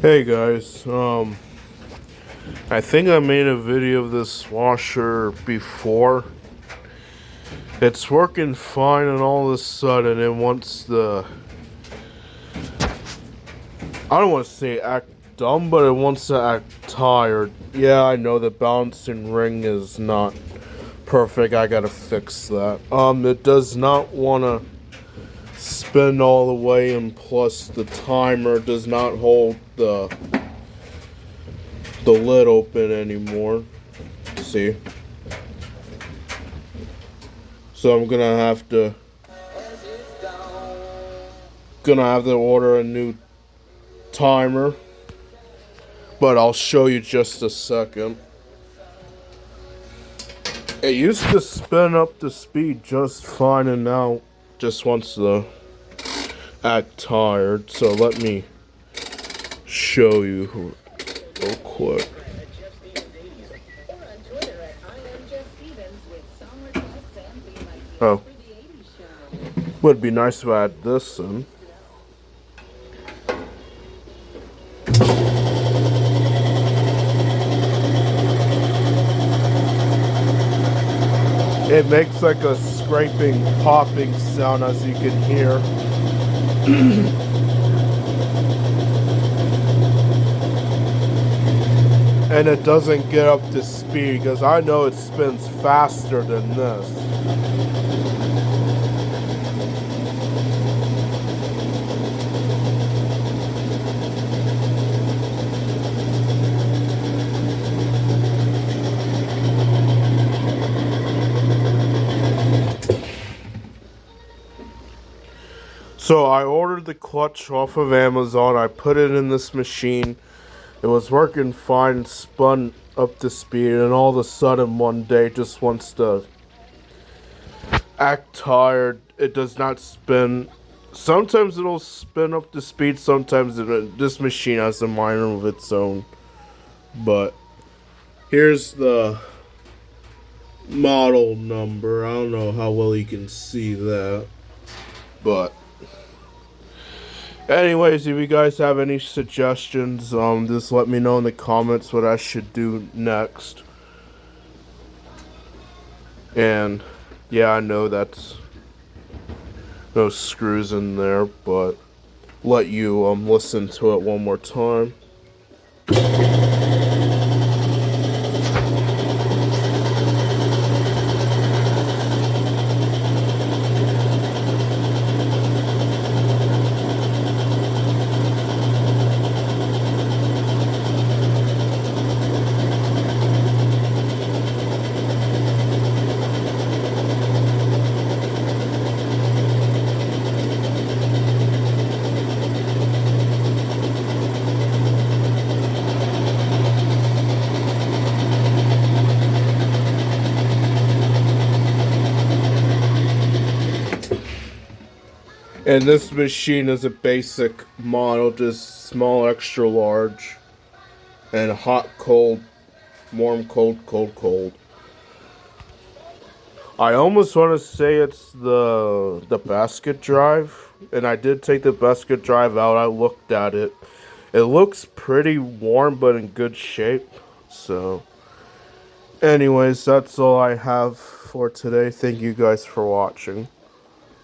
Hey guys, I think I made a video of this washer before. It's working fine and all of a sudden it wants I don't want to say act dumb, but it wants to act tired. Yeah, I know the balancing ring is not perfect. I gotta fix that. It does not want to spin all the way, and plus the timer does not hold the lid open anymore. See? So I'm gonna have to order a new timer. But I'll show you just a second. It used to spin up the speed just fine and now just wants to act tired. So let me show you real quick. Oh, would be nice if I had this in. It makes like a scraping, popping sound, as you can hear. And it doesn't get up to speed, because I know it spins faster than this. So I ordered the clutch off of Amazon. I put it in this machine. It was working fine, spun up to speed, and all of a sudden one day it just wants to act tired. It does not spin. Sometimes it'll spin up to speed, sometimes this machine has a mind of its own. But here's the model number. I don't know how well you can see that, but anyways, if you guys have any suggestions, just let me know in the comments what I should do next. And yeah, I know that's no screws in there, but let you listen to it one more time. And this machine is a basic model, just small, extra large, and hot, cold, warm, cold, cold, cold. I almost want to say it's the basket drive, and I did take the basket drive out. I looked at it. It looks pretty warm, but in good shape. So, anyways, that's all I have for today. Thank you guys for watching.